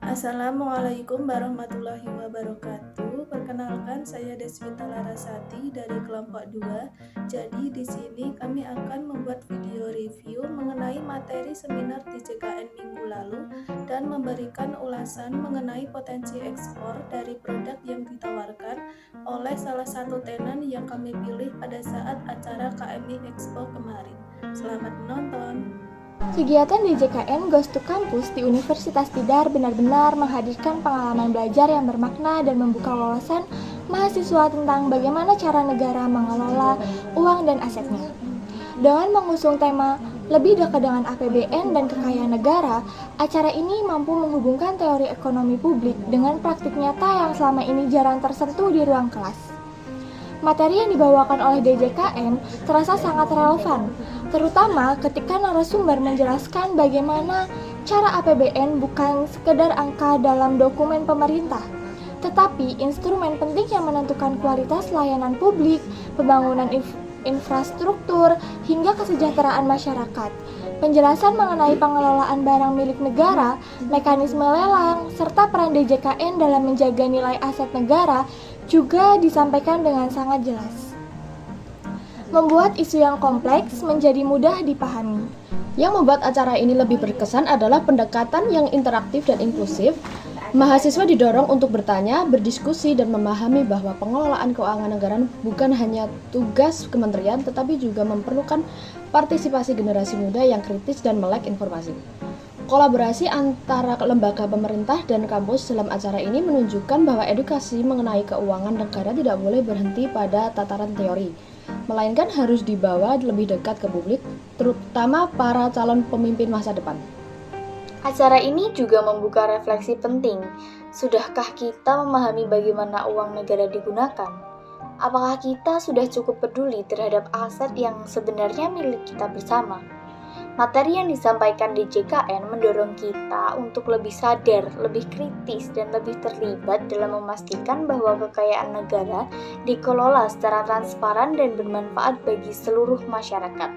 Assalamualaikum warahmatullahi wabarakatuh. Perkenalkan, saya Deswita Larasati dari kelompok 2. Jadi di sini kami akan membuat video review mengenai materi seminar di JKN minggu lalu dan memberikan ulasan mengenai potensi ekspor dari produk yang ditawarkan oleh salah satu tenan yang kami pilih pada saat acara KMI Expo kemarin. Selamat menonton. Kegiatan di JKN Goes to Campus di Universitas Tidar benar-benar menghadirkan pengalaman belajar yang bermakna dan membuka wawasan mahasiswa tentang bagaimana cara negara mengelola uang dan asetnya. Dengan mengusung tema lebih dekat dengan APBN dan kekayaan negara, acara ini mampu menghubungkan teori ekonomi publik dengan praktik nyata yang selama ini jarang tersentuh di ruang kelas. Materi yang dibawakan oleh DJKN terasa sangat relevan, terutama ketika narasumber menjelaskan bagaimana cara APBN bukan sekedar angka dalam dokumen pemerintah, tetapi instrumen penting yang menentukan kualitas layanan publik, pembangunan infrastruktur, hingga kesejahteraan masyarakat. Penjelasan mengenai pengelolaan barang milik negara, mekanisme lelang, serta peran DJKN dalam menjaga nilai aset negara juga disampaikan dengan sangat jelas, membuat isu yang kompleks menjadi mudah dipahami. Yang membuat acara ini lebih berkesan adalah pendekatan yang interaktif dan inklusif. Mahasiswa didorong untuk bertanya, berdiskusi, dan memahami bahwa pengelolaan keuangan negara bukan hanya tugas kementerian, tetapi juga memerlukan partisipasi generasi muda yang kritis dan melek informasi. Kolaborasi antara lembaga pemerintah dan kampus dalam acara ini menunjukkan bahwa edukasi mengenai keuangan negara tidak boleh berhenti pada tataran teori, melainkan harus dibawa lebih dekat ke publik, terutama para calon pemimpin masa depan. Acara ini juga membuka refleksi penting. Sudahkah kita memahami bagaimana uang negara digunakan? Apakah kita sudah cukup peduli terhadap aset yang sebenarnya milik kita bersama? Materi yang disampaikan di JKN mendorong kita untuk lebih sadar, lebih kritis, dan lebih terlibat dalam memastikan bahwa kekayaan negara dikelola secara transparan dan bermanfaat bagi seluruh masyarakat.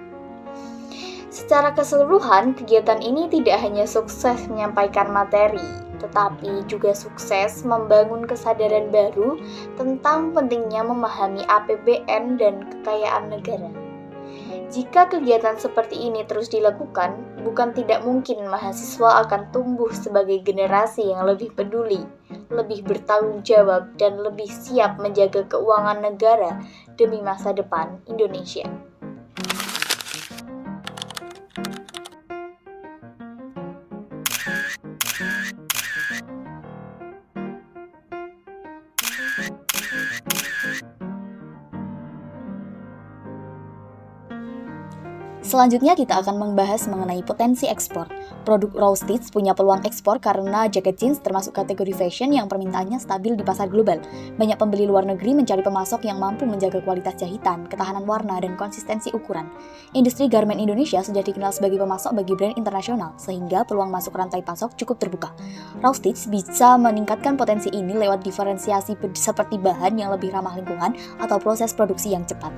Secara keseluruhan, kegiatan ini tidak hanya sukses menyampaikan materi, tetapi juga sukses membangun kesadaran baru tentang pentingnya memahami APBN dan kekayaan negara. Jika kegiatan seperti ini terus dilakukan, bukan tidak mungkin mahasiswa akan tumbuh sebagai generasi yang lebih peduli, lebih bertanggung jawab, dan lebih siap menjaga keuangan negara demi masa depan Indonesia. Selanjutnya kita akan membahas mengenai potensi ekspor. Produk Raw Stitch punya peluang ekspor karena jaket jeans termasuk kategori fashion yang permintaannya stabil di pasar global. Banyak pembeli luar negeri mencari pemasok yang mampu menjaga kualitas jahitan, ketahanan warna, dan konsistensi ukuran. Industri garment Indonesia sudah dikenal sebagai pemasok bagi brand internasional, sehingga peluang masuk rantai pasok cukup terbuka. Raw Stitch bisa meningkatkan potensi ini lewat diferensiasi seperti bahan yang lebih ramah lingkungan atau proses produksi yang cepat.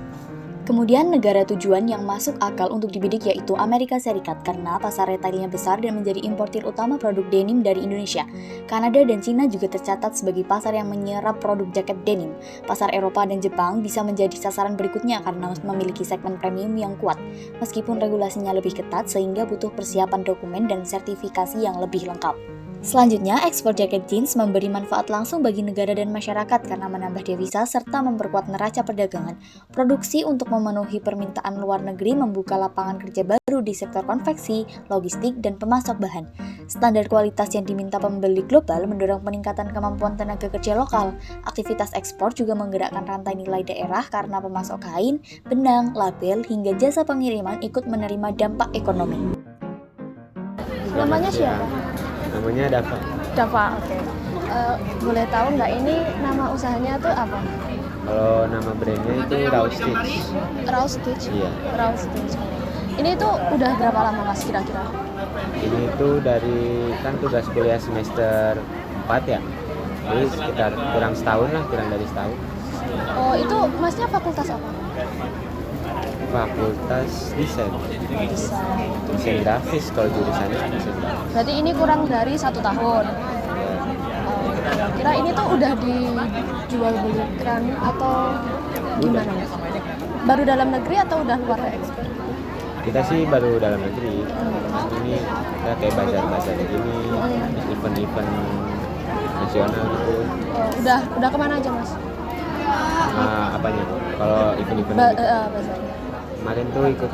Kemudian negara tujuan yang masuk akal untuk dibidik yaitu Amerika Serikat karena pasar retailnya besar dan menjadi importir utama produk denim dari Indonesia. Kanada dan Cina juga tercatat sebagai pasar yang menyerap produk jaket denim. Pasar Eropa dan Jepang bisa menjadi sasaran berikutnya karena memiliki segmen premium yang kuat, meskipun regulasinya lebih ketat sehingga butuh persiapan dokumen dan sertifikasi yang lebih lengkap. Selanjutnya, ekspor jaket jeans memberi manfaat langsung bagi negara dan masyarakat karena menambah devisa serta memperkuat neraca perdagangan. Produksi untuk memenuhi permintaan luar negeri membuka lapangan kerja baru di sektor konveksi, logistik, dan pemasok bahan. Standar kualitas yang diminta pembeli global mendorong peningkatan kemampuan tenaga kerja lokal. Aktivitas ekspor juga menggerakkan rantai nilai daerah karena pemasok kain, benang, label, hingga jasa pengiriman ikut menerima dampak ekonomi. Namanya siapa? Namanya Dava. Dava, oke. Boleh tahu nggak ini nama usahanya tuh apa? Kalau nama brandnya itu Raw Stitch. Raw Stitch? Iya. Raw Stitch. Ini tuh udah berapa lama mas kira-kira? Ini tuh dari kan tugas kuliah semester 4 ya. Jadi sekitar kurang setahun lah, kurang dari setahun. Oh itu masnya fakultas apa? Fakultas Desain grafis kalau jurusannya desain grafis. Berarti ini kurang dari 1 tahun. Ya, Kira ini tuh udah dijual belikan atau gimana Mas? Baru dalam negeri atau udah luar ekspor? Kita sih baru dalam negeri. Ini kita kayak bazar-bazar gini, event-event nasional gitu. Oh, udah kemana aja Mas? Apanya? Kalau event-event gitu. Bazarnya. Kemarin tuh ikut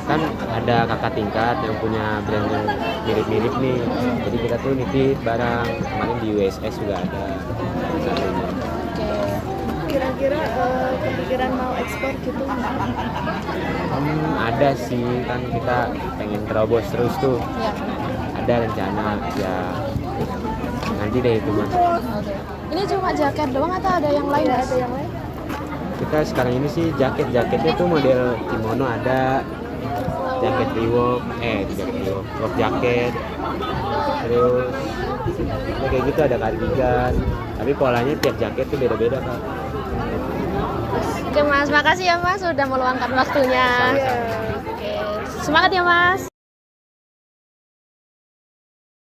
kan ada kakak tingkat yang punya brand yang mirip-mirip nih. Jadi kita tuh nitip barang. Kemarin di USS juga ada. Satunya. Oke. Kira-kira kepikiran mau ekspor gitu nggak? Ada sih, kan kita pengen terobos terus tuh. Ya. Ada rencana ya. Nanti deh itu mah. Oke. Ini cuma jaket doang atau ada yang lain? Mas? Ada yang lain? Kita sekarang ini sih jaketnya tuh model kimono ada, jaket Reebok, itu jaket Reebok, work jaket, terus ya kayak gitu ada cardigan, tapi polanya tiap jaket tuh beda-beda Kak. Oke Mas, makasih ya Mas sudah meluangkan waktunya. Sama-sama. Oke. Semangat ya Mas.